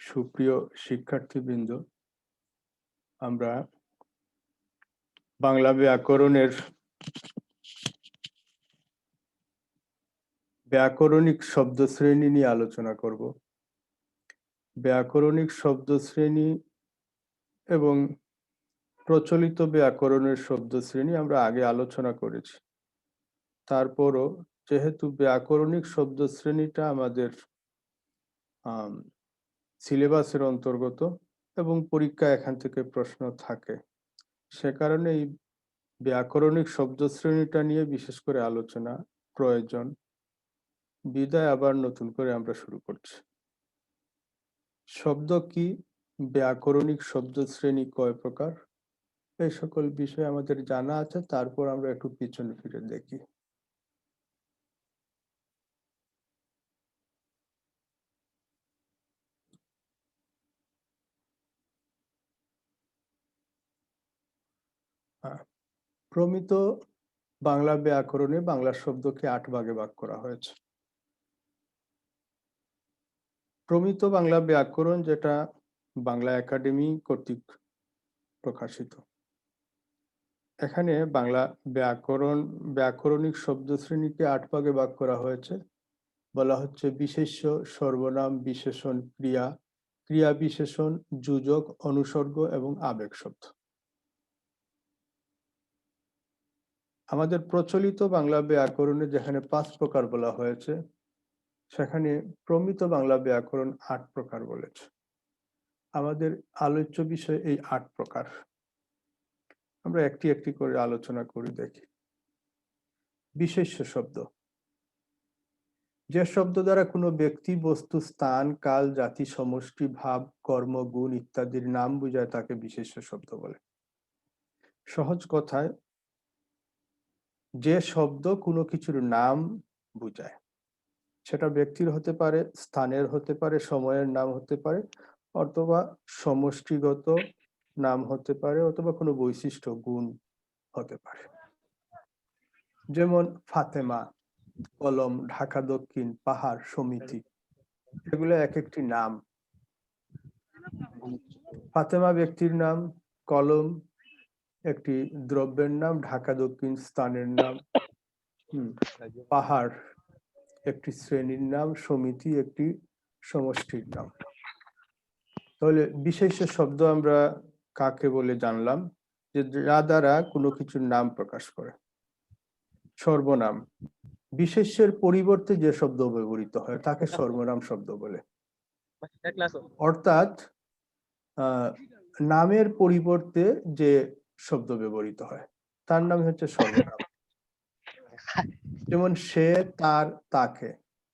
সুপ্রিয় শিক্ষার্থীবৃন্দ, আমরা বাংলা ব্যাকরণের ব্যাকরণিক শব্দশ্রেণী নিয়ে আলোচনা করব। ব্যাকরণিক শব্দশ্রেণী এবং প্রচলিত ব্যাকরণের শব্দশ্রেণী আমরা আগে আলোচনা করেছি। তারপরও যেহেতু ব্যাকরণিক শব্দশ্রেণীটা আমাদের সিলেবাসের অন্তর্গত এবং পরীক্ষায় এখান থেকে প্রশ্ন থাকে, সে কারণে এই ব্যাকরণিক শব্দশ্রেণীটা নিয়ে বিশেষ করে আলোচনা প্রয়োজন। বিদায় আবার নতুন করে আমরা শুরু করছি। শব্দ কি, ব্যাকরণিক শব্দশ্রেণী কয় প্রকার, এই সকল বিষয় আমাদের জানা আছে। তারপর আমরা একটু পিছনে ফিরে দেখি। প্রমিত বাংলা ব্যাকরণে বাংলা শব্দকে 8 ভাগে ভাগ করা হয়েছে। প্রমিত বাংলা ব্যাকরণ, যেটা বাংলা একাডেমি কর্তৃক প্রকাশিত, এখানে বাংলা ব্যাকরণিক শব্দশ্রেণীকে 8 ভাগে ভাগ করা হয়েছে। বলা হচ্ছে বিশেষ্য, সর্বনাম, বিশেষণ, ক্রিয়া, ক্রিয়া বিশেষণ, যোজক, অনুসর্গ এবং আবেগ শব্দ। আমাদের প্রচলিত বাংলা ব্যাকরণে যেখানে 5 প্রকার বলা হয়েছে, সেখানে প্রমিত বাংলা ব্যাকরণ 8 প্রকার বলেছে। আমাদের আলোচ্য বিষয় এই 8 প্রকার। আমরা একটি একটি করে আলোচনা করি, দেখি। বিশেষ্য শব্দ, যে শব্দ দ্বারা কোনো ব্যক্তি, বস্তু, স্থান, কাল, জাতি, সমষ্টি, ভাব, কর্ম, গুণ ইত্যাদির নাম বোঝায় তাকে বিশেষ্য শব্দ বলে। সহজ কথায়, যে শব্দ কোনো কিছুর নাম বোঝায়, সেটা ব্যক্তির হতে পারে, স্থানের হতে পারে, সময়ের নাম হতে পারে, অথবা সমষ্টিগত নাম হতে পারে, অথবা কোনো বৈশিষ্ট্য, গুণ হতে পারে। যেমন ফাতেমা, কলম, ঢাকা দক্ষিণ, পাহাড়, সমিতি, এগুলো এক একটি নাম। ফাতেমা ব্যক্তির নাম, কলম একটি দ্রব্যের নাম, ঢাকা দক্ষিণ স্থানের নাম, পাহাড় একটি শ্রেণীর নাম, সমিতি একটি সমষ্টির নাম। তাহলে বিশেষ্য শব্দ আমরা কাকে বলে জানলাম? যে যা দ্বারা কোনো কিছুর নাম প্রকাশ করে। সর্বনাম, বিশেষ্যের পরিবর্তে যে শব্দ ব্যবহৃত হয় তাকে সর্বনাম শব্দ বলে। অর্থাৎ নামের পরিবর্তে যে শব্দ ব্যবহৃত হয় তার নাম হচ্ছে সর্বনাম। যেমন সে, তার, তাকে,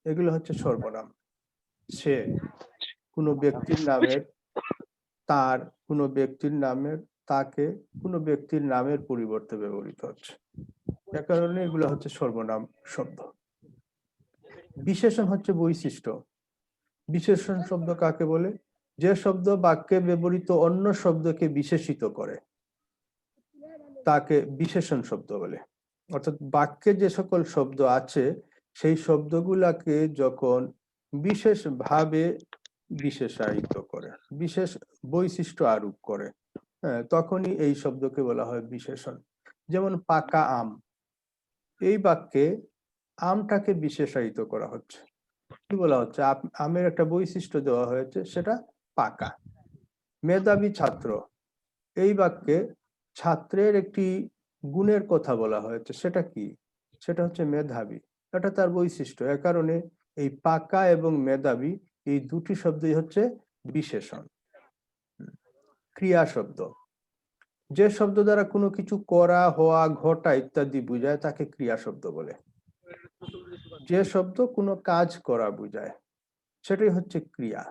এগুলো হচ্ছে সর্বনাম। সে কোনো ব্যক্তির নামের, তার কোনো ব্যক্তির নামের, তাকে কোনো ব্যক্তির নামের পরিবর্তে ব্যবহৃত হচ্ছে, এ কারণে এগুলো হচ্ছে সর্বনাম শব্দ। বিশেষণ হচ্ছে বৈশিষ্ট্য। বিশেষণ শব্দ কাকে বলে? যে শব্দ বাক্যে ব্যবহৃত অন্য শব্দকে বিশেষিত করে তাকে বিশেষণ শব্দ বলে। অর্থাৎ বাক্যে যে সকল শব্দ আছে সেই শব্দগুলাকে যখন বিশেষভাবে বিশেষায়িত করে, বিশেষ বৈশিষ্ট্য আরোপ করে, তখনই এই শব্দকে বলা হয় বিশেষণ। যেমন পাকা আম, এই বাক্যে আমটাকে বিশেষায়িত করা হচ্ছে। কি বলা হচ্ছে? আমের একটা বৈশিষ্ট্য দেওয়া হয়েছে, সেটা পাকা। মেধাবী ছাত্র, এই বাক্যে ছাত্রের একটি গুণের কথা বলা হয়েছে, সেটা কি? সেটা হচ্ছে মেধাবী, এটা তার বৈশিষ্ট্য। এ কারণে এই পাকা এবং মেধাবী এই দুটি শব্দই হচ্ছে বিশেষণ। ক্রিয়া শব্দ, যে শব্দ দ্বারা কোনো কিছু করা, হওয়া, ঘটা ইত্যাদি বোঝায় তাকে ক্রিয়া শব্দ বলে। যে শব্দ কোনো কাজ করা বোঝায় সেটাই হচ্ছে ক্রিয়া।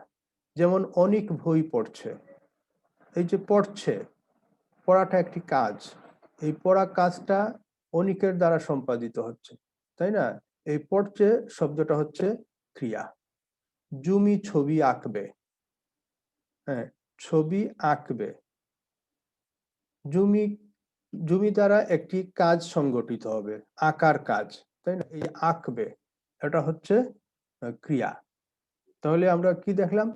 যেমন অনেক বই পড়ছে, এই যে পড়ছে, পড়াটা একটি কাজ, এই পড়া কাজটা অনেকের দ্বারা সম্পাদিত হচ্ছে, তাই না? এই পড়ছে শব্দটা হচ্ছে ক্রিয়া। জুমি ছবি আঁকবে, হ্যাঁ, ছবি আঁকবে। জমি দ্বারা একটি কাজ সংগঠিত হবে, আঁকার কাজ, তাই না? এই আঁকবে, এটা হচ্ছে ক্রিয়া। তাহলে আমরা কি দেখলাম?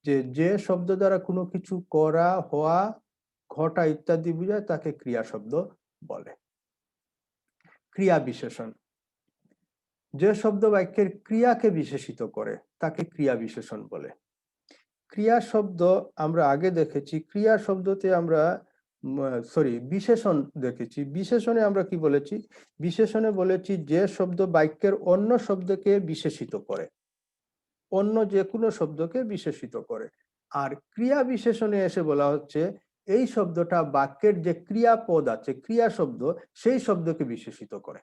যে যে শব্দ দ্বারা কোনো কিছু করা, হওয়া, ঘটা ইত্যাদি বোঝায় তাকে ক্রিয়া শব্দ বলে। ক্রিয়া বিশেষণ, যে শব্দ বাক্যের ক্রিয়াকে বিশেষিত করে তাকে ক্রিয়া বিশেষণ বলে। ক্রিয়া শব্দ আমরা আগে দেখেছি, ক্রিয়া শব্দতে আমরা বিশেষণ দেখেছি। বিশেষণে আমরা কি বলেছি? বিশেষণে বলেছি যে শব্দ বাক্যের অন্য শব্দকে বিশেষিত করে, অন্য যে কোনো শব্দকে বিশেষিত করে। আর ক্রিয়া বিশেষণে এসে বলা হচ্ছে এই শব্দটা বাক্যের যে ক্রিয়াপদ আছে, ক্রিয়া শব্দ, সেই শব্দকে বিশেষিত করে।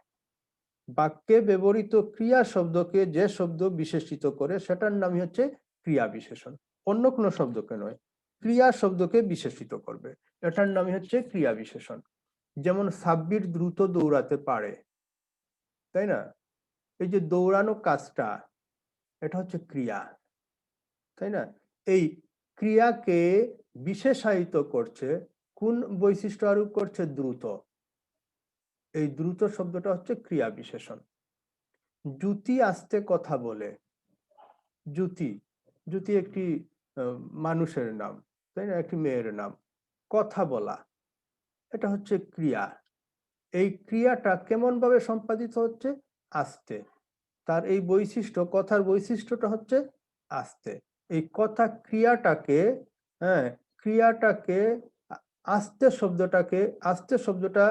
বাক্যে ব্যবহৃত ক্রিয়া শব্দকে যে শব্দ বিশেষিত করে সেটার নামই হচ্ছে ক্রিয়া বিশেষণ। অন্য কোনো শব্দকে নয়, ক্রিয়া শব্দকে বিশেষিত করবে, এটার নামই হচ্ছে ক্রিয়া বিশেষণ। যেমন সাব্বির দ্রুত দৌড়াতে পারে, তাই না? এই যে দৌড়ানো কাজটা, এটা হচ্ছে ক্রিয়া, তাই না? এই ক্রিয়াকে বিশেষায়িত করছে, কোন বৈশিষ্ট্য আরোপ করছে? দ্রুত। এই দ্রুত শব্দটা হচ্ছে ক্রিয়া বিশেষণ। জ্যোতি আস্তে কথা বলে, জ্যোতি, জ্যোতি একটি মানুষের নাম, তাই না? একটি মেয়ের নাম। কথা বলা, এটা হচ্ছে ক্রিয়া। এই ক্রিয়াটা কেমন ভাবে সম্পাদিত হচ্ছে? আস্তে। তার এই বৈশিষ্ট্য, কথার বৈশিষ্ট্যটা হচ্ছে আস্তে। এই কথা ক্রিয়াটাকে, হ্যাঁ, ক্রিয়াটাকে আস্তে শব্দটাকে, আস্তে শব্দটা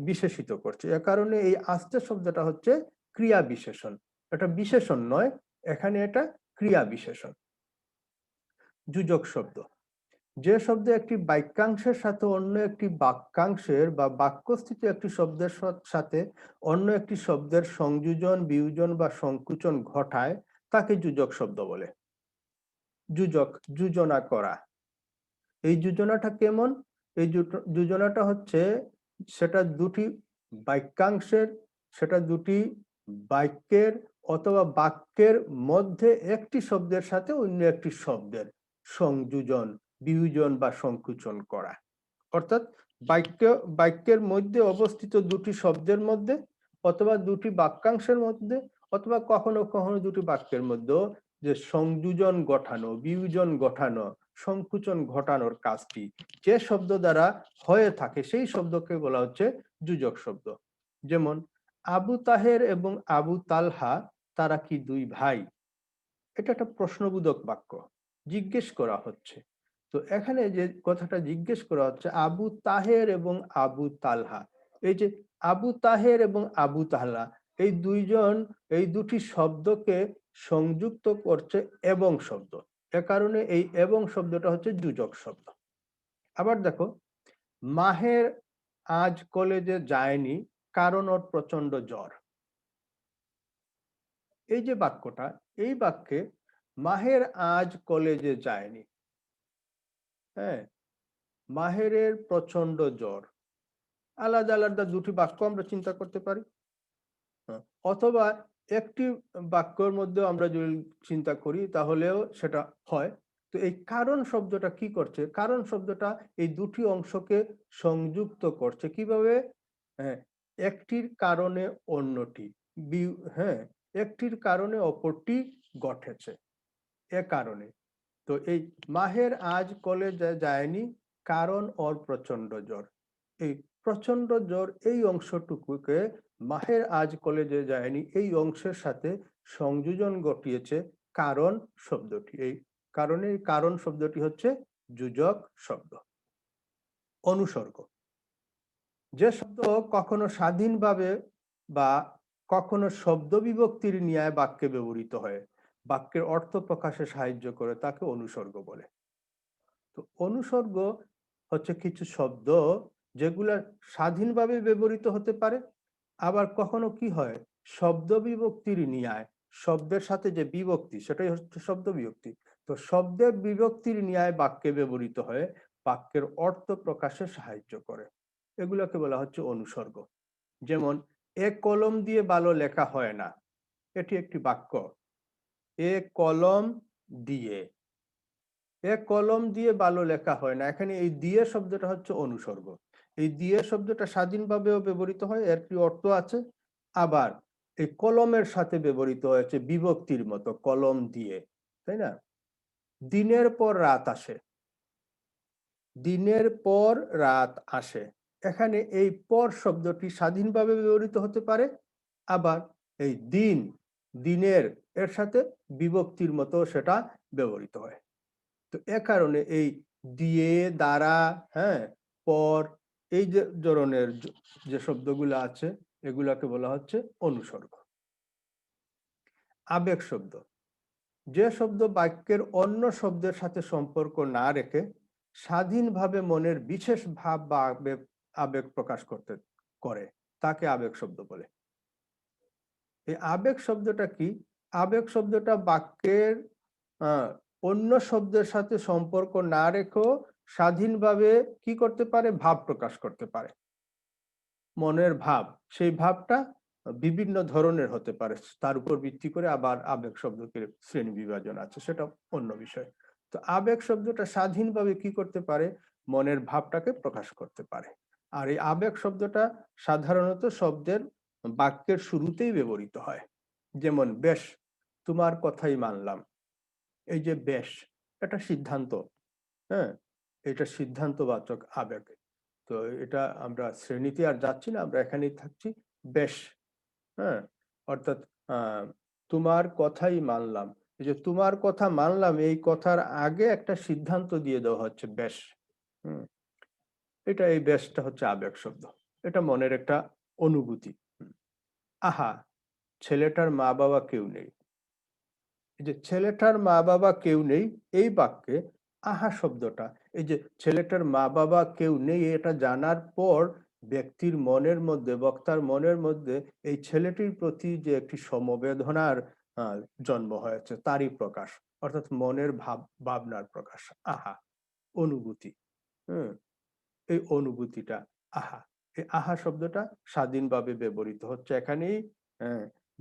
বিশেষিত করছে। এ কারণে এই আস্তে শব্দটা হচ্ছে ক্রিয়া বিশেষণ। এটা বিশেষণ নয়, এখানে এটা ক্রিয়া বিশেষণ। যোজক শব্দ, যে শব্দ একটি বাক্যাংশের সাথে অন্য একটি বাক্যাংশের বা বাক্যস্থিত একটি শব্দের সাথে অন্য একটি শব্দের সংযোজন, বিয়োজন বা সংকুচন ঘটায় তাকে যোজক শব্দ বলে। যোজক, যোজনা করা। এই যোজনাটা কেমন? এই যোজনাটা হচ্ছে সেটা দুটি বাক্যাংশের, সেটা দুটি বাক্যের অথবা বাক্যের মধ্যে একটি শব্দের সাথে অন্য একটি শব্দের সংযোজন, বিয়োজন বা সংকুচন করা। অর্থাৎ বাক্যের মধ্যে অবস্থিত দুটি শব্দের মধ্যে অথবা দুটি বাক্যাংশের মধ্যে অথবা কখনো কখনো দুটি বাক্যের মধ্যে যে সংযোজন ঘটানো, বিয়োজন ঘটানো, সংকুচন ঘটানোর কাজটি যে শব্দ দ্বারা হয়ে থাকে সেই শব্দকে বলা হচ্ছে যোজক শব্দ। যেমন আবু তাহের এবং আবু তালহা তারা কি দুই ভাই? এটা একটা প্রশ্নবোধক বাক্য, জিজ্ঞেস করা হচ্ছে। তো এখানে যে কথাটা জিজ্ঞেস করা হচ্ছে আবু তাহের এবং আবু তালহা, এই যে আবু তাহের এবং আবু তালহা, এই দুইজন, এই দুটি শব্দকে সংযুক্ত করছে এবং শব্দ। এ কারণে এই এবং শব্দটা হচ্ছে যোজক শব্দ। আবার দেখো, মাহের আজ কলেজে যায়নি কারণ ওর প্রচন্ড জ্বর। এই যে বাক্যটা, এই বাক্যে মাহের আজ কলেজে যায়নি, হ্যাঁ, মাহেরের প্রচন্ড জ্বর, আলাদা আলাদা দুটি বাক্য আমরা চিন্তা করতে পারি। অথবা একটি বাক্যের মধ্যে আমরা যদি চিন্তা করি তাহলেও সেটা হয়। তো এই কারণ শব্দটা কি করছে? কারণ শব্দটা এই দুটি অংশকে সংযুক্ত করছে কিভাবে? হ্যাঁ, একটির কারণে অন্যটি, হ্যাঁ, একটির কারণে অপরটি ঘটেছে, এ কারণে। তো এই মাহের আজ কলেজে যায়নি কারণ ওর প্রচন্ড জ্বর। এই প্রচন্ড জ্বর এই অংশটুকুকে মাহের আজ কলেজে যায়নি এই অংশের সাথে সংযোজন ঘটিয়েছে কারণ শব্দটি। এই কারণে কারণ শব্দটি হচ্ছে যোজক শব্দ। অনুসর্গ, যে শব্দ কখনো স্বাধীনভাবে বা কখনো শব্দ বিভক্তির ন্যায় বাক্যে ব্যবহৃত হয়, বাক্যের অর্থ প্রকাশে সাহায্য করে, তাকে অনুসর্গ বলে। তো অনুসর্গ হচ্ছে কিছু শব্দ যেগুলা স্বাধীনভাবে ব্যবহৃত হতে পারে, আবার কখনো কি হয় শব্দ বিভক্তির ন্যায়, শব্দের সাথে যে বিভক্তি সেটাই হচ্ছে শব্দ বিভক্তি। তো শব্দের বিভক্তির ন্যায় বাক্যে ব্যবহৃত হয়ে বাক্যের অর্থ প্রকাশে সাহায্য করে, এগুলোকে বলা হচ্ছে অনুসর্গ। যেমন এ কলম দিয়ে ভালো লেখা হয় না, এটি একটি বাক্য। এ কলম দিয়ে, এ কলম দিয়ে ভালো লেখা হয় না, এখানে এই দিয়ে শব্দটা হচ্ছে অনুসর্গ। এই দিয়ে শব্দটা স্বাধীনভাবেও ব্যবহৃত হয়, এর কি অর্থ আছে, আবার এই কলমের সাথে ব্যবহৃত হয়েছে বিভক্তির মতো, কলম দিয়ে, তাই না? দিনের পর রাত আসে, দিনের পর রাত আসে। এখানে এই পর শব্দটি স্বাধীনভাবে ব্যবহৃত হতে পারে, আবার এই দিন, দিনের এর সাথে বিভক্তির মতো সেটা ব্যবহৃত হয়। তো এ কারণে এই দিয়ে, দ্বারা, হ্যাঁ, পর, এই যে ধরনের যে শব্দগুলো আছে এগুলাকে বলা হচ্ছে অনুসর্গ। আবেগ শব্দ, যে শব্দ বাক্যের অন্য শব্দের সাথে সম্পর্ক না রেখে স্বাধীনভাবে মনের বিশেষ ভাব বা আবেগ প্রকাশ করতে করে, তাকে আবেগ শব্দ বলে। এই আবেগ শব্দটা কি? আবেগ শব্দটা বাক্যের অন্য শব্দের সাথে সম্পর্ক না রেখেও স্বাধীনভাবে কি করতে পারে? ভাব প্রকাশ করতে পারে। মনের ভাব, সেই ভাবটা বিভিন্ন ধরনের হতে পারে, তার উপর ভিত্তি করে আবার আবেগ শব্দকে শ্রেণী বিভাজন আছে, সেটা অন্য বিষয়। তো আবেগ শব্দটা স্বাধীনভাবে কি করতে পারে? মনের ভাবটাকে প্রকাশ করতে পারে। আর এই আবেগ শব্দটা সাধারণত শব্দের বাক্যের শুরুতেই ব্যবহৃত হয়। যেমন বেশ, তোমার কথাই মানলাম। এই যে বেশ, এটা সিদ্ধান্ত, হ্যাঁ, এটা সিদ্ধান্তবাচক আবেগ। তো এটা আমরা শ্রেণীতে আর যাচ্ছি না, আমরা এখানেই থাকছি। বেশ, হ্যাঁ, অর্থাৎ তোমার কথাই মানলাম। এই যে তোমার কথা মানলাম, এই কথার আগে একটা সিদ্ধান্ত দিয়ে দেওয়া হচ্ছে বেশ। এটা, এই বেশটা হচ্ছে আবেগ শব্দ, এটা মনের একটা অনুভূতি। আহা, ছেলেটার মা বাবা কেউ নেই। এই যে ছেলেটার মা বাবা কেউ নেই, এই বাক্যে আহা শব্দটা, এই যে ছেলেটার মা বাবা কেউ নেই এটা জানার পর ব্যক্তির মনের মধ্যে, বক্তার মনের মধ্যে এই ছেলেটির প্রতি যে একটি সমবেদনার জন্ম হয়েছে, তারই প্রকাশ, অর্থাৎ মনের ভাবনার প্রকাশ। আহা, অনুভূতি। এই অনুভূতিটা আহা, এই আহা শব্দটা স্বাধীনভাবে ব্যবহৃত হচ্ছে এখানেই।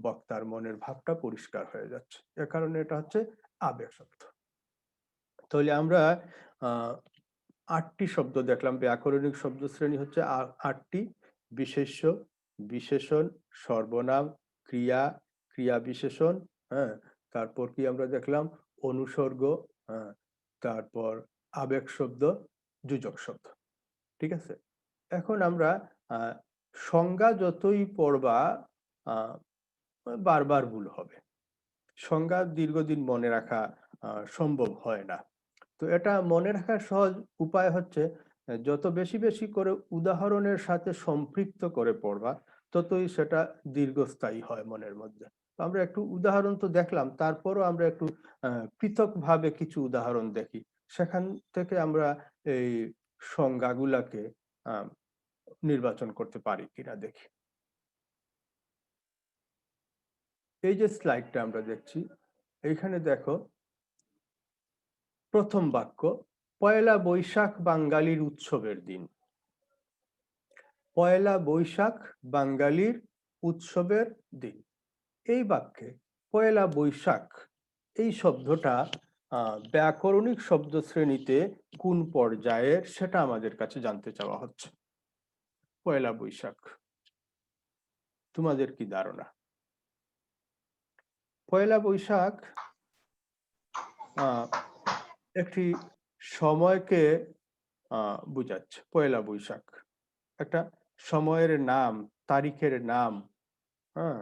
বক্তার মনের ভাবটা পরিষ্কার হয়ে যাচ্ছে, এ কারণে এটা হচ্ছে আবেগ শব্দ। তাহলে আমরা 8টি শব্দ দেখলাম। ব্যাকরণিক শব্দ শ্রেণী হচ্ছে 8টি: বিশেষ্য, বিশেষণ, সর্বনাম, ক্রিয়া, ক্রিয়া বিশেষণ, হ্যাঁ, তারপর কি আমরা দেখলাম? অনুসর্গ, হ্যাঁ, তারপর আবেগ শব্দ, যোজক শব্দ। ঠিক আছে, এখন আমরা সংজ্ঞা যতই পড়বা বারবার ভুল হবে, সংজ্ঞা দীর্ঘদিন মনে রাখা সম্ভব হয় না। তো এটা মনে রাখার সহজ উপায় হচ্ছে যত বেশি বেশি করে উদাহরণের সাথে সম্পৃক্ত করে পড়বা, ততই সেটা দীর্ঘস্থায়ী হয় মনের মধ্যে। তো আমরা একটু উদাহরণ তো দেখলাম, তারপরও আমরা একটু পৃথকভাবে কিছু উদাহরণ দেখি, সেখান থেকে আমরা এই সংজ্ঞাগুলাকে নির্বাচন করতে পারি কিনা দেখি। এই যে স্লাইডটা আমরা দেখছি, এইখানে দেখো প্রথম বাক্য, পয়লা বৈশাখ বাঙালির উৎসবের দিন। পয়লা বৈশাখ বাঙালির উৎসবের দিন। এই বাক্যে পয়লা বৈশাখ এই শব্দটা ব্যাকরণিক শব্দ শ্রেণীতে কোন পর্যায়ের সেটা আমাদের কাছে জানতে চাওয়া হচ্ছে। পয়লা বৈশাখ, তোমাদের কি ধারণা? পয়লা বৈশাখ একটি সময়কে বোঝাচ্ছে। পয়লা বৈশাখ একটা সময়ের নাম, তারিখের নাম, হ্যাঁ,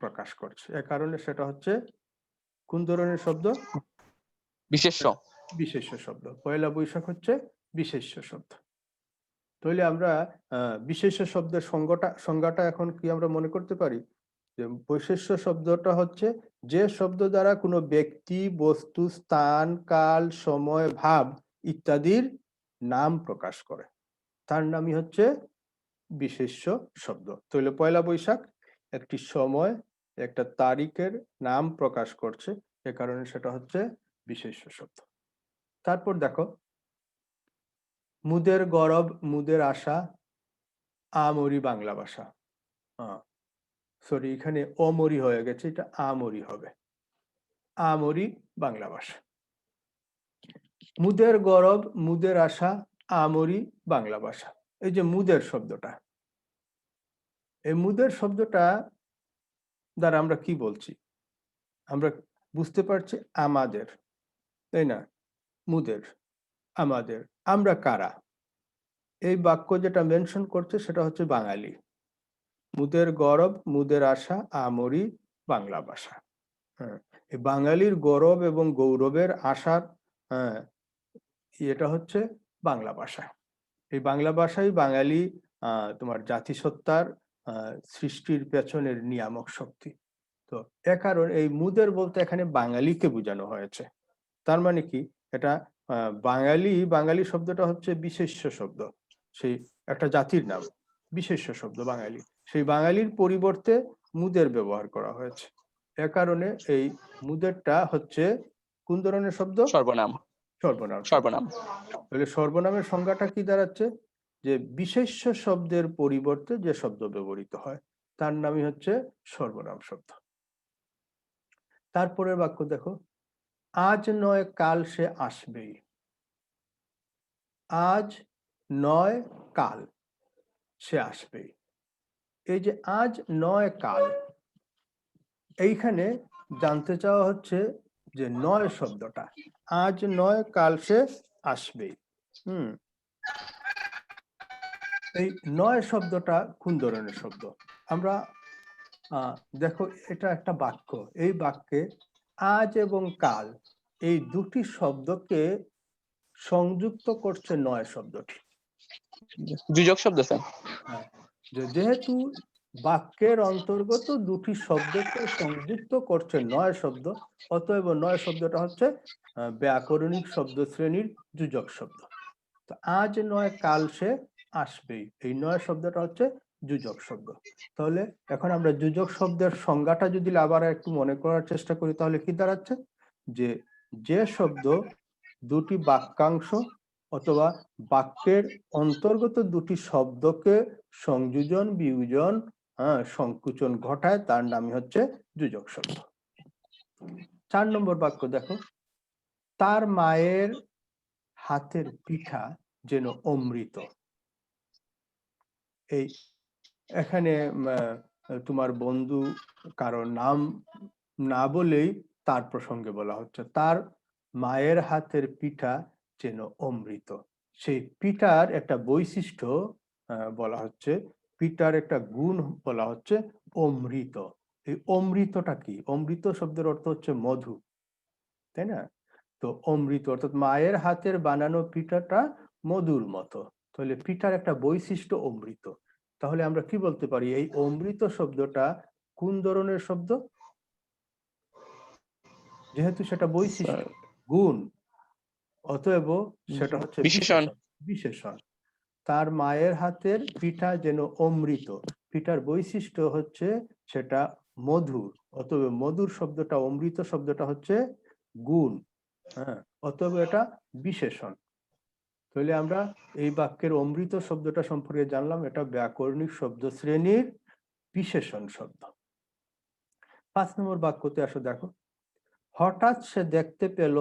প্রকাশ করছে। এ কারণে সেটা হচ্ছে কোন ধরনের শব্দ? বিশেষ্য। বিশেষ্য শব্দ। পয়লা বৈশাখ হচ্ছে বিশেষ্য শব্দ। তাহলে আমরা বিশেষ্য শব্দের সংজ্ঞাটা এখন কি আমরা মনে করতে পারি? যে বৈশেষ্য শব্দটা হচ্ছে যে শব্দ দ্বারা কোনো ব্যক্তি, বস্তু, স্থান, কাল, সময়, ভাব ইত্যাদির নাম প্রকাশ করে, তার নামই হচ্ছে বিশেষ্য শব্দ। তাহলে পয়লা বৈশাখ একটি সময়, একটা তারিখের নাম প্রকাশ করছে, এ কারণে সেটা হচ্ছে বিশেষ্য শব্দ। তারপর দেখো, মুদের গরব, মুদের আশা, আমরি বাংলা ভাষা। সরি, এখানে অমরি হয়ে গেছে, এটা আমরি হবে। আমরি বাংলা ভাষা। মুদের গরব, মুদের আশা, আমরি বাংলা ভাষা। এই যে মুদের শব্দটা, এই মুদের শব্দটা দ্বারা আমরা কি বলছি? আমরা বুঝতে পারছি আমাদের, তাই না? মুদের, আমাদের, আমরা কারা, এই বাক্য যেটা মেনশন করছে সেটা হচ্ছে বাঙালি। মুদের গরব, মুদের আশা, আমরি বাংলা ভাষা। হ্যাঁ, এই বাঙালির গৌরব এবং গৌরবের আশার, হ্যাঁ, এটা হচ্ছে বাংলা ভাষা। এই বাংলা ভাষাই বাঙালি তোমার জাতিসত্তার সৃষ্টির পেছনের নিয়ামক শক্তি। তো এ কারণ এই মুদের বলতে এখানে বাঙালিকে বোঝানো হয়েছে। তার মানে কি, এটা বাঙালি শব্দটা হচ্ছে বিশেষ্য শব্দ, সেই একটা জাতির নাম, বিশেষ্য শব্দ বাঙালি। সেই বাঙালির পরিবর্তে মুদের ব্যবহার করা হয়েছে। এ কারণে এই মুদেরটা হচ্ছে কোন ধরনের শব্দ? সর্বনাম। সর্বনাম শব্দ। সর্বনাম। তাহলে সর্বনামের সংজ্ঞাটা কি দাঁড়াচ্ছে? যে বিশেষ্য শব্দের পরিবর্তে যে শব্দ ব্যবহৃত হয় তার নামই হচ্ছে সর্বনাম শব্দ। তারপরের বাক্য দেখো, আজ নয় কাল সে আসবেই। আজ নয় কাল সে আসবেই। এই যে আজ নয় কাল, এইখানে জানতে চাওয়া হচ্ছে যে নয় শব্দটা, আজ নয় কাল সে আসবেই। এই নয় শব্দটা কোন ধরনের শব্দ? আমরা দেখো, এটা একটা বাক্য, এই বাক্যে আজ এবং কাল এই দুটি শব্দকে সংযুক্ত করছে নয় শব্দটি। যোজক শব্দ স্যার। হ্যাঁ, যেহেতু বাক্যের অন্তর্গত দুটি শব্দকে সংযুক্ত করছে নয় শব্দ, অতএব নয় শব্দটা হচ্ছে ব্যাকরণিক শব্দ শ্রেণীর যোজক শব্দ। তো আজ নয় কাল সে আসবেই, এই নয় শব্দটা হচ্ছে যোজক শব্দ। তাহলে এখন আমরা যোজক শব্দের সংজ্ঞাটা যদি আবার একটু মনে করার চেষ্টা করি, তাহলে কি দাঁড়াচ্ছে? যে শব্দ দুটি বাক্যাংশ অথবা বাক্যের অন্তর্গত দুটি শব্দকে সংযোজন, বিয়োজন, সংকুচন ঘটায় তার নামই হচ্ছে যোজক শব্দ। 4 নম্বর বাক্য দেখো, তার মায়ের হাতের পিঠা যেন অমৃত। এই এখানে তোমার বন্ধু কারো নাম না বলেই তার প্রসঙ্গে বলা হচ্ছে, তার মায়ের হাতের পিঠা যেন অমৃত। সেই পিঠার একটা বৈশিষ্ট্য বলা হচ্ছে, পিঠার একটা গুণ বলা হচ্ছে অমৃত। এই অমৃতটা কি? অমৃত শব্দের অর্থ হচ্ছে মধু, তাই না? তো অমৃত অর্থাৎ মায়ের হাতের বানানো পিঠাটা মধুর মতো, তাহলে পিঠার একটা বৈশিষ্ট্য অমৃত। তাহলে আমরা কি বলতে পারি, এই অমৃত শব্দটা কোন ধরনের শব্দ? যেহেতু সেটা বৈশিষ্ট্য, গুণ, অতএব সেটা হচ্ছে বিশেষণ। বিশেষণ। তার মায়ের হাতের পিঠা যেন অমৃত, পিঠার বৈশিষ্ট্য হচ্ছে সেটা মধুর, অতএব মধুর শব্দটা, অমৃত শব্দটা হচ্ছে গুণ, হ্যাঁ, অতএব এটা বিশেষণ। তাহলে আমরা এই বাক্যের অমৃত শব্দটা সম্পর্কে জানলাম, এটা ব্যাকরণিক শব্দ শ্রেণীর বিশেষণ শব্দ। 5 নম্বর বাক্যতে আসো, দেখো, হঠাৎ সে দেখতে পেল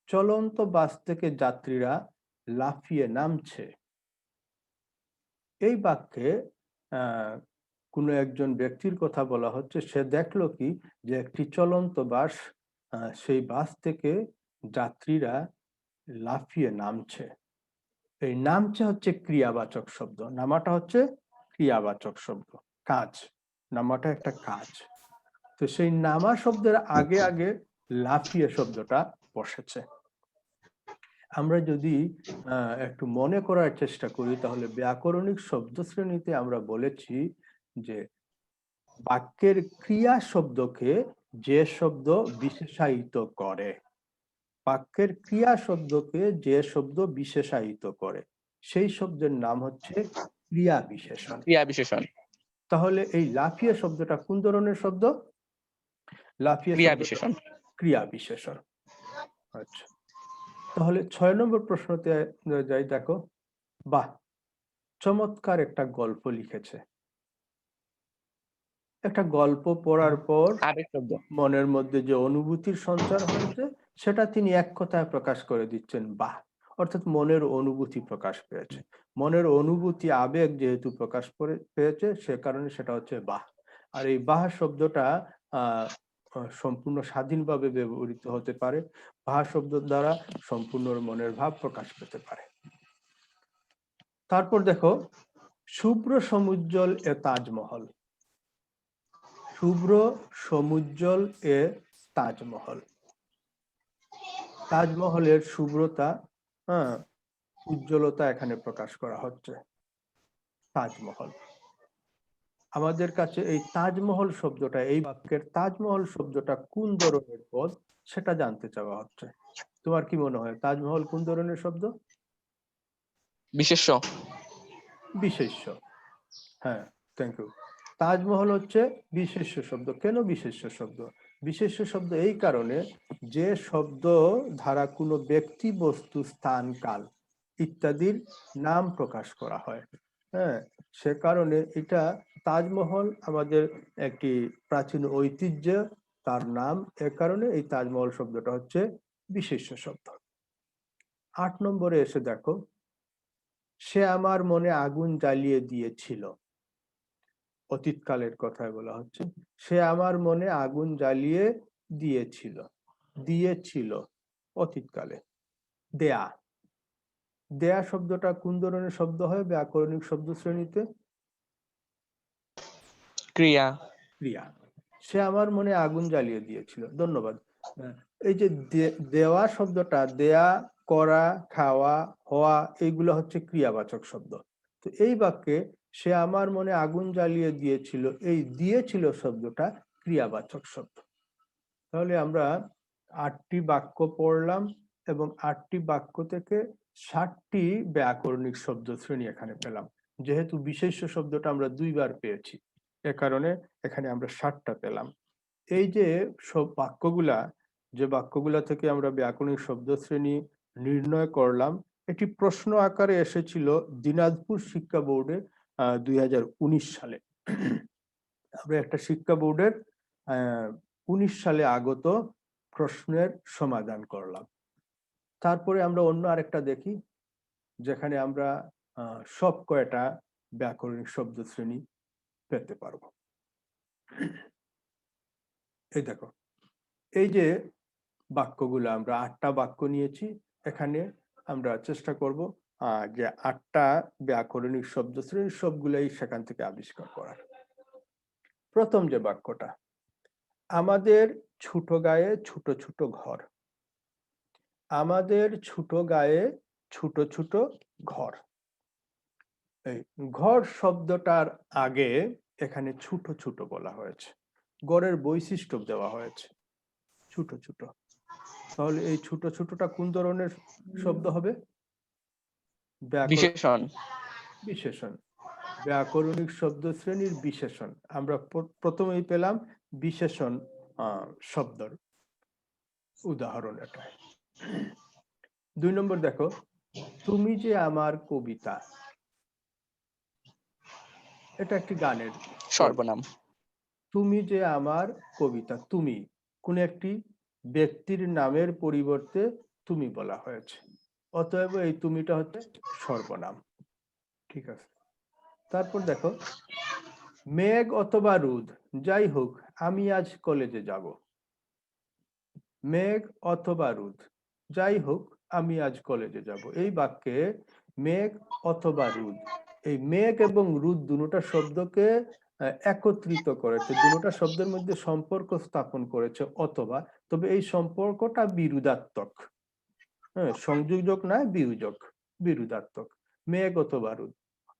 চলন্ত বাস থেকে যাত্রীরা লাফিয়ে নামছে। এই বাক্যে কোনো একজন ব্যক্তির কথা বলা হচ্ছে, সে দেখলো কি, যে একটি চলন্ত বাস, সেই বাস থেকে যাত্রীরা লাফিয়ে নামছে। এই নামছে হচ্ছে ক্রিয়াবাচক শব্দ, নামাটা হচ্ছে ক্রিয়াবাচক শব্দ, কাজ, নামাটা একটা কাজ। তো সেই নামা শব্দের আগে আগে লাফিয়ে শব্দটা বসেছে। আমরা যদি একটু মনে করার চেষ্টা করি, তাহলে ব্যাকরণিক শব্দ শ্রেণীতে আমরা বলেছি যে বাক্যের ক্রিয়া শব্দকে যে শব্দ বিশেষায়িত করে, বাক্যের ক্রিয়া শব্দকে যে শব্দ বিশেষায়িত করে, সেই শব্দের নাম হচ্ছে ক্রিয়া বিশেষণ। ক্রিয়া বিশেষণ। তাহলে এই লাফিয়ে শব্দটা কোন ধরনের শব্দ? লাফিয়ে ক্রিয়া শব্দটা বিশেষণ। ক্রিয়া বিশেষণ। আচ্ছা, তাহলে 6 নম্বর প্রশ্নতে যাই, দেখো, বাহ, চমৎকার একটা গল্প লিখেছে। একটা গল্প পড়ার পর আবেগ শব্দ। মনের মধ্যে যে অনুভূতির সঞ্চার হয়েছে সেটা তিনি এক কথায় প্রকাশ করে দিচ্ছেন, বাহ, অর্থাৎ মনের অনুভূতি প্রকাশ পেয়েছে। মনের অনুভূতি, আবেগ যেহেতু প্রকাশ পেয়েছে, সে কারণে সেটা হচ্ছে বাহ। আর এই বাহ শব্দটা সম্পূর্ণ স্বাধীনভাবে ব্যবহৃত হতে পারে, ভা শব্দ দ্বারা সম্পূর্ণ মনের ভাব প্রকাশ পেতে পারে। তারপর দেখো, শুভ্র সমুজ্জ্বল এ তাজমহল। শুভ্র সমুজ্জ্বল এ তাজমহল। তাজমহলের শুভ্রতা, উজ্জ্বলতা এখানে প্রকাশ করা হচ্ছে। তাজমহল, আমাদের কাছে এই তাজমহল শব্দটা, এই বাক্যের তাজমহল শব্দটা কোন ধরনের পদ সেটা জানতে চাওয়া হচ্ছে। তোমার কি মনে হয় তাজমহল কোন ধরনের শব্দ? বিশেষ্য। বিশেষ্য। হ্যাঁ, থ্যাংক ইউ। তাজমহল হচ্ছে বিশেষ্য শব্দ। কেন বিশেষ্য শব্দ? বিশেষ্য শব্দ এই কারণে যে শব্দ দ্বারা কোনো ব্যক্তি, বস্তু, স্থান, কাল ইত্যাদির নাম প্রকাশ করা হয়। হ্যাঁ, সে কারণে এটা তাজমহল আমাদের একটি প্রাচীন ঐতিহ্য, তার নাম, এ কারণে এই তাজমহল শব্দটা হচ্ছে বিশেষ্য শব্দ। 8 নম্বরে এসে দেখো, সে আমার মনে আগুন জ্বালিয়ে দিয়েছিল। অতীতকালের কথায় বলা হচ্ছে, সে আমার মনে আগুন জ্বালিয়ে দিয়েছিল। দিয়েছিল অতীতকালে। দেয়া, দেয়া শব্দটা কোন ধরনের শব্দ হয় ব্যাকরণিক শব্দ শ্রেণীতে? ক্রিয়া। ক্রিয়া। সে আমার মনে আগুন জ্বালিয়ে দিয়েছিল। ধন্যবাদ। এই যে দেওয়া শব্দটা, দেয়া, করা, খাওয়া, হওয়া, এইগুলো হচ্ছে ক্রিয়াবাচক শব্দ। তো এই বাক্যে সে আমার মনে আগুন জ্বালিয়ে দিয়েছিল, এই দিয়েছিল শব্দটা ক্রিয়াবাচক শব্দ। তাহলে আমরা 8টি বাক্য পড়লাম এবং 8টি বাক্য থেকে 7টি ব্যাকরণিক শব্দ শ্রেণী এখানে পেলাম। যেহেতু বিশেষ্য শব্দটা আমরা 2বার পেয়েছি, এ কারণে এখানে আমরা 7টা পেলাম। এই যে সব বাক্যগুলা, যে বাক্যগুলা থেকে আমরা ব্যাকরণিক শব্দ শ্রেণী নির্ণয় করলাম, এটি প্রশ্ন আকারে এসেছিল দিনাজপুর শিক্ষা বোর্ডে 2019 সালে। আমরা একটা শিক্ষা বোর্ডের 19 সালে আগত প্রশ্নের সমাধান করলাম। তারপরে আমরা অন্য আরেকটা দেখি, যেখানে আমরা সব কয়টা ব্যাকরণিক শব্দ শ্রেণী পেতে পারবো। এই দেখো, এই যে বাক্যগুলো আমরা 8টা বাক্য নিয়েছি, এখানে আমরা চেষ্টা করব যে 8টা ব্যাকরণিক শব্দ শ্রেণী সবগুলাই সেখান থেকে আবিষ্কার করার। প্রথম যে বাক্যটা, আমাদের ছোট গায়ে ছোট ছোট ঘর। আমাদের ছোট গায়ে ছোট ছোট ঘর। এই ঘর শব্দটার আগে এখানে ছোট ছোট বলা হয়েছে, ঘরের বৈশিষ্ট্য দেওয়া হয়েছে ছোট ছোট। তাহলে এই ছোট ছোটটা কোন ধরনের শব্দ হবে? বিশেষণ। বিশেষণ, ব্যাকরণিক শব্দ শ্রেণীর বিশেষণ। আমরা প্রথমেই পেলাম বিশেষণ শব্দের উদাহরণ এটা। 2 নম্বর দেখো, তুমি যে আমার কবিতা। এটা একটি গানের সর্বনাম। তুমি যে আমার কবিতা, তুমি কোন একটি ব্যক্তির নামের পরিবর্তে তুমি বলা হয়েছে, অতএব এই তুমিটা হচ্ছে সর্বনাম। ঠিক আছে। তারপর দেখো, মেঘ অথবা রোদ, যাই হোক আমি আজ কলেজে যাব। মেঘ অথবা রোদ, যাই হোক আমি আজ কলেজে যাব। এই বাক্যে মেঘ অথবা রোদ, এই মেঘ এবং রোদ দুটো শব্দকে একত্রিত করেছে, দুটো শব্দের মধ্যে সম্পর্ক স্থাপন করেছে অথবা, তবে এই সম্পর্কটা বিরোধাত্মক। হ্যাঁ, সংযোজক নয়, বিয়োজক, বিরোধাত্মক। মেঘ অথবা রোদ।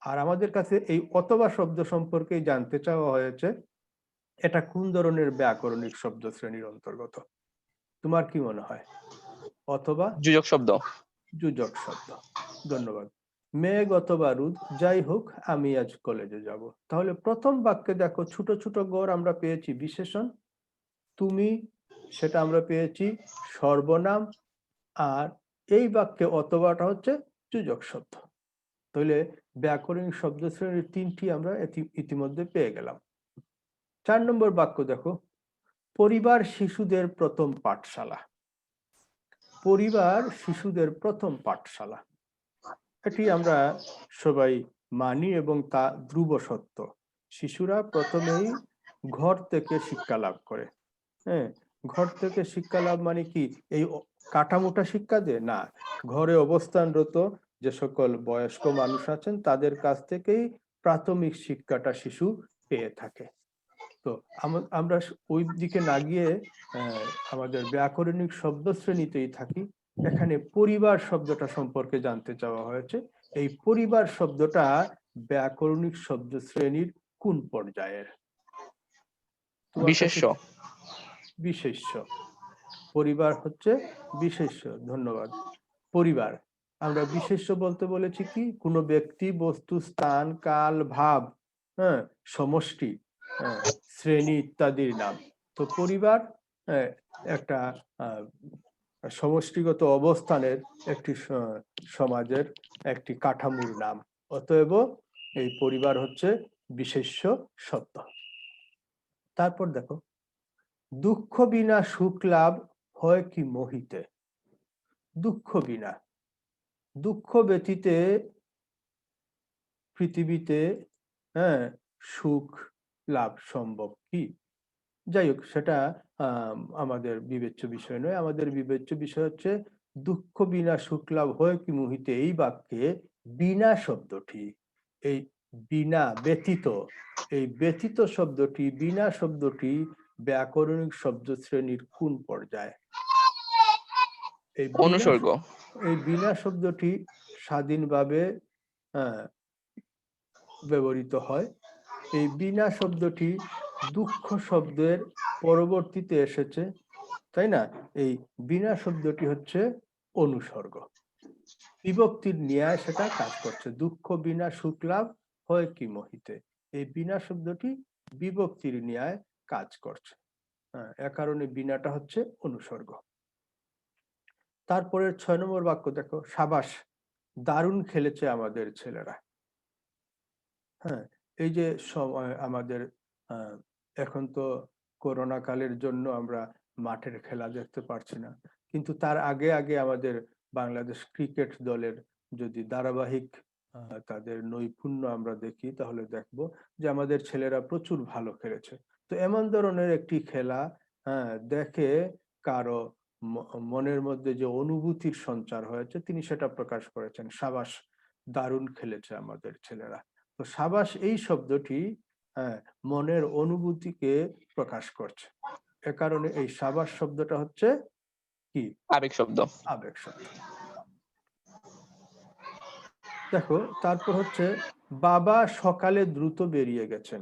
আর আমাদের কাছে এই অথবা শব্দ সম্পর্কে জানতে চাওয়া হয়েছে, এটা কোন ধরনের ব্যাকরণিক শব্দ শ্রেণীর অন্তর্গত? তোমার কি মনে হয়? অথবা যোজক শব্দ। যোজক শব্দ। ধন্যবাদ। মেঘ অথবা রোদ, যাই হোক আমি আজ কলেজে যাব। তাহলে প্রথম বাক্যে দেখো, ছোট ছোট ঘর আমরা পেয়েছি বিশেষণ, তুমি সেটা আমরা পেয়েছি সর্বনাম, আর এই বাক্যে অথবাটা হচ্ছে যোজক শব্দ। তাহলে ব্যাকরণিক শব্দ শ্রেণীর 3টি আমরা ইতিমধ্যে পেয়ে গেলাম। 4 নম্বর বাক্য দেখো, পরিবার শিশুদের প্রথম পাঠশালা। পরিবার শিশুদের প্রথম পাঠশালা, এটি আমরা সবাই মানি এবং তা ধ্রুব সত্য। শিশুরা প্রথমেই ঘর থেকে শিক্ষা লাভ করে। হ্যাঁ, ঘর থেকে শিক্ষা লাভ মানে কি এই কাঠামোটা শিক্ষা দেয় না, ঘরে অবস্থানরত যে সকল বয়স্ক মানুষ আছেন তাদের কাছ থেকেই প্রাথমিক শিক্ষাটা শিশু পেয়ে থাকে। তো আমরা ওই দিকে না গিয়ে আমাদের ব্যাকরণিক শব্দ শ্রেণীতেই থাকি। এখানে পরিবার শব্দটা সম্পর্কে জানতে চাওয়া হয়েছে। এই পরিবার শব্দটা ব্যাকরণিক শব্দ শ্রেণীর কোন পর্যায়ের? তোমার কাছে বিশেষ্য। বিশেষ্য। পরিবার হচ্ছে বিশেষ্য। ধন্যবাদ। পরিবার আমরা বিশেষ্য বলতে বলেছি কি কোনো ব্যক্তি, বস্তু, স্থান, কাল, ভাব, হ্যাঁ, সমষ্টি, হ্যাঁ, শ্রেণী ইত্যাদির নাম। তো পরিবার একটা সমষ্টিগত অবস্থানের একটি সমাজের একটি কাঠামোর নাম। অতএব এই পরিবার হচ্ছে বিশেষ্য শব্দ। তারপর দেখো, দুঃখ বিনা সুখ লাভ হয় কি মোহিতে? দুঃখ বিনা, দুঃখ ব্যতীতে পৃথিবীতে, হ্যাঁ, সুখ লাভ সম্ভব কি? যাই হোক, সেটা আমাদের বিবেচ্য বিষয় নয়। আমাদের বিবেচ্য বিষয় হচ্ছে দুঃখ বিনা সুখ লাভ হয় কি মোহিতে, এই বাক্যে বিনা শব্দটি, এই বিনা ব্যতীত, এই ব্যতীত শব্দটি, বিনা শব্দটি ব্যাকরণিক শব্দ শ্রেণীর কোন পর্যায়ে? এই বিনা, অনুসর্গ। এই বিনা শব্দটি স্বাধীনভাবে ব্যবহৃত হয়। এই বিনা শব্দটি দুঃখ শব্দের পরবর্তীতে এসেছে, তাই না? এই বিনা শব্দটি হচ্ছে অনুসর্গ, বিভক্তির ন্যায় সেটা কাজ করছে। দুঃখ বিনা সুখ লাভ হয় কি মোহিতে, এই বিনা শব্দটি বিভক্তির ন্যায় কাজ করছে। এ কারণে বিনাটা হচ্ছে অনুসর্গ। তারপরে 6 নম্বর বাক্য দেখো, সাবাস, দারুণ খেলেছে আমাদের ছেলেরা। হ্যাঁ, এই যে সময় আমাদের এখন তো করোনা কালের জন্য আমরা মাঠের খেলা দেখতে পারছি না, কিন্তু তার আগে আগে আমাদের বাংলাদেশ ক্রিকেট দলের যদি ধারাবাহিক তাদের নৈপুণ্য আমরা দেখি, তাহলে দেখব যে আমাদের ছেলেরা প্রচুর ভালো খেলেছে। তো এমন ধরনের একটি খেলা দেখে কারো মনের মধ্যে যে অনুভূতির সঞ্চার হয়েছে, তিনি সেটা প্রকাশ করেছেন, সাবাস, দারুণ খেলেছে আমাদের ছেলেরা। তো সাবাস এই শব্দটি মনের অনুভূতিকে প্রকাশ করছে। এ কারণে এই সাবাস শব্দটা হচ্ছে কি? আবেগ শব্দ। আবেগ শব্দ। দেখো, তারপর হচ্ছে বাবা সকালে দ্রুত বেরিয়ে গেছেন।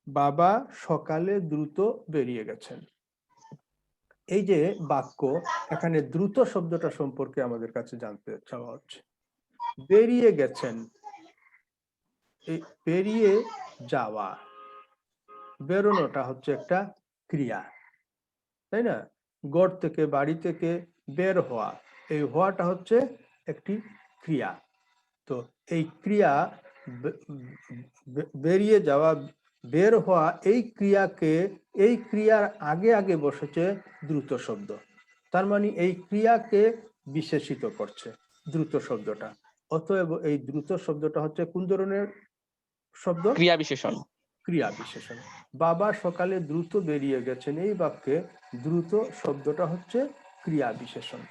বাবা সকালে দ্রুত বেরিয়ে গেছেন। এই যে বাক্য, এখানে দ্রুত শব্দটা সম্পর্কে আমাদের কাছে জানতে চাওয়া হচ্ছে। বেরিয়ে গেছেন, এই বেরিয়ে যাওয়া, বেরোনোটা হচ্ছে একটা ক্রিয়া, তাই না? গড় থেকে, বাড়ি থেকে বের হওয়া, এই হওয়াটা হচ্ছে একটি ক্রিয়া। তো এই ক্রিয়া, বেরিয়ে যাওয়া, বের হওয়া, এই ক্রিয়াকে, এই ক্রিয়ার আগে আগে বসেছে দ্রুত শব্দ। তার মানে এই ক্রিয়াকে বিশেষিত করছে দ্রুত শব্দটা। অতএব এই দ্রুত শব্দটা হচ্ছে কোন ধরনের শব্দ? ক্রিয়া বিশেষণ। ক্রিয়া বিশেষণ। বাবা সকালে দ্রুত বেরিয়ে গেছেন, এই বাক্যে দ্রুত শব্দটা হচ্ছে ক্রিয়া বিশেষণ।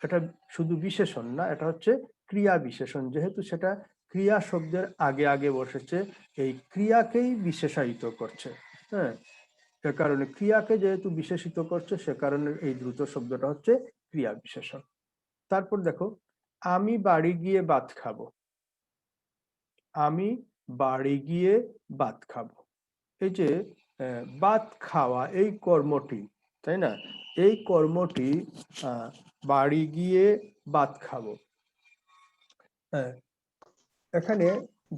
এটা শুধু বিশেষণ না, এটা হচ্ছে ক্রিয়া বিশেষণ। যেহেতু সেটা ক্রিয়া শব্দের আগে আগে বসেছে, এই ক্রিয়াকেই বিশেষায়িত করছে। হ্যাঁ, সে কারণে ক্রিয়াকে যেহেতু বিশেষিত করছে, সে কারণে এই দ্রুত শব্দটা হচ্ছে ক্রিয়া বিশেষণ। তারপর দেখো, আমি বাড়ি গিয়ে ভাত খাবো। আমি বাড়ি গিয়ে ভাত খাবো। এই যে ভাত খাওয়া, এই কর্মটি, তাই না? এই কর্মটি বাড়ি গিয়ে ভাত খাবো। হ্যাঁ, এখানে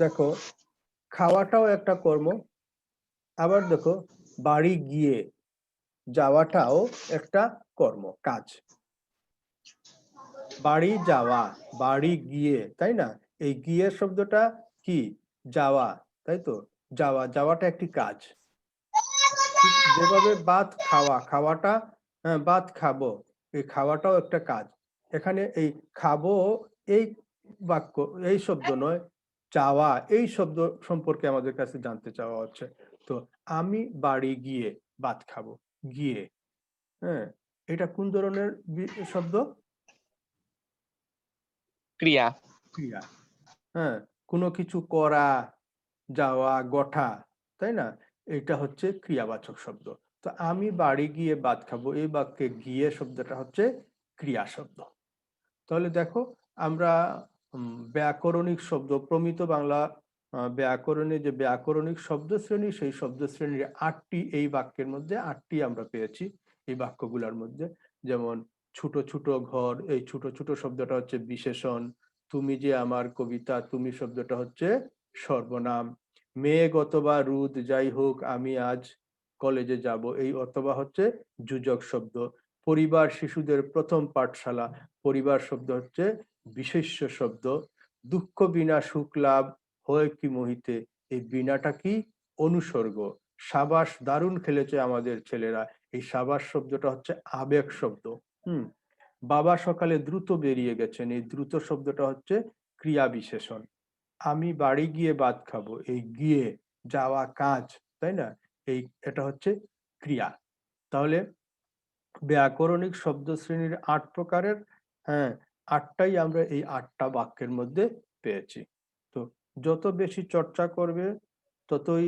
দেখো, খাওয়াটাও একটা কর্ম, আবার দেখো বাড়ি গিয়ে যাওয়াটাও একটা কর্ম, কাজ। বাড়ি যাওয়া, বাড়ি গিয়ে, তাই না? এই গিয়ে শব্দটা কি? যাওয়া, তাই তো? যাওয়া, যাওয়াটা একটি কাজ। যেভাবে ভাত খাওয়া, খাওয়াটা, ভাত খাবো, এই খাওয়াটাও একটা কাজ। এখানে এই খাবো, এই বাক্য, এই শব্দ নয়, চাওয়া, এই শব্দ সম্পর্কে আমাদের কাছে জানতে চাওয়া হচ্ছে। তো আমি বাড়ি গিয়ে ভাত খাবো, গিয়ে, হ্যাঁ, এটা কোন ধরনের শব্দ? ক্রিয়া। ক্রিয়া। হ্যাঁ, কোনো কিছু করা, যাওয়া, গঠা, তাই না? এটা হচ্ছে ক্রিয়াবাচক শব্দ। তো আমি বাড়ি গিয়ে ভাত খাবো, এই বাক্যে গিয়ে শব্দটা হচ্ছে ক্রিয়া শব্দ। তাহলে দেখো, আমরা ব্যাকরণিক শব্দ, প্রমিত বাংলা ব্যাকরণে যে ব্যাকরণিক শব্দ শ্রেণী, সেই শব্দ শ্রেণীর 8টি এই বাক্যের মধ্যে 8টি আমরা পেয়েছি এই বাক্যগুলোর মধ্যে। যেমন ছোট ছোট ঘর, এই ছোট ছোট শব্দটা হচ্ছে বিশেষণ। তুমি যে আমার কবিতা, তুমি শব্দটা হচ্ছে সর্বনাম। মেঘ অথবা রোদ যাই হোক আমি আজ কলেজে যাব, এই অথবা হচ্ছে যোজক শব্দ। পরিবার শিশুদের প্রথম পাঠশালা, পরিবার শব্দ হচ্ছে বিশেষ্য শব্দ। দুঃখ বিনা সুখ লাভ হয় কি মোহিতে, এই বিনাটা কি? অনুসর্গ। সাবাস, দারুণ খেলেছে আমাদের ছেলেরা, এই সাবাস শব্দটা হচ্ছে আবেগ শব্দ। হুম। বাবা সকালে দ্রুত বেরিয়ে গেছেন, এই দ্রুত শব্দটা হচ্ছে ক্রিয়া বিশেষণ। আমি বাড়ি গিয়ে ভাত খাবো, এই গিয়ে, যাওয়া, কাজ, তাই না? এটা হচ্ছে ক্রিয়া। তাহলে ব্যাকরণিক শব্দ শ্রেণীর 8 প্রকারের, হ্যাঁ, 8টাই আমরা এই 8টা বাক্যের মধ্যে পেয়েছি। তো যত বেশি চর্চা করবে ততই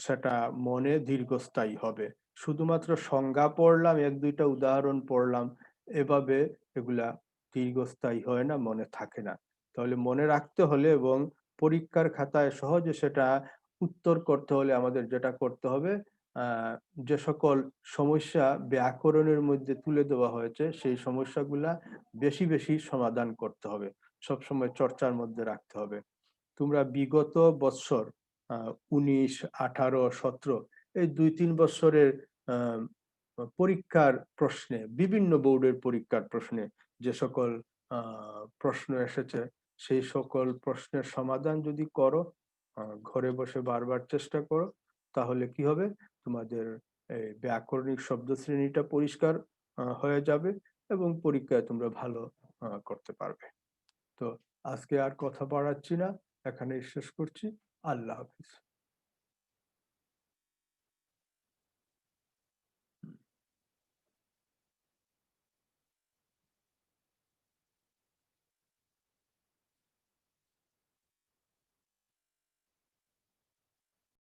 সেটা মনে দীর্ঘস্থায়ী হবে। শুধুমাত্র সংজ্ঞা পড়লাম, এক দুইটা উদাহরণ পড়লাম, এভাবে এগুলা দীর্ঘস্থায়ী হয় না, মনে থাকে না। তাহলে মনে রাখতে হলে এবং পরীক্ষার খাতায় সহজে সেটা উত্তর করতে হলে আমাদের যেটা করতে হবে, যে সকল সমস্যা ব্যাকরণের মধ্যে তুলে দেওয়া হয়েছে সেই সমস্যাগুলা বেশি বেশি সমাধান করতে হবে, সবসময় চর্চার মধ্যে রাখতে হবে। তোমরা বিগত বৎসর 19, 18, 17 এই 2-3 বছরের আহ, পরীক্ষার প্রশ্নে, বিভিন্ন বোর্ডের পরীক্ষার প্রশ্নে যে সকল প্রশ্ন এসেছে, সেই সকল প্রশ্নের সমাধান যদি করো, ঘরে বসে বারবার চেষ্টা করো, তাহলে কি হবে? তোমাদের এই ব্যাকরণিক শব্দ শ্রেণীটা পরিষ্কার হয়ে যাবে এবং পরীক্ষায় তোমরা ভালো করতে পারবে। তো আজকে আর কথা বাড়াচ্ছি না, এখানেই শেষ করছি। আল্লাহ হাফিজ।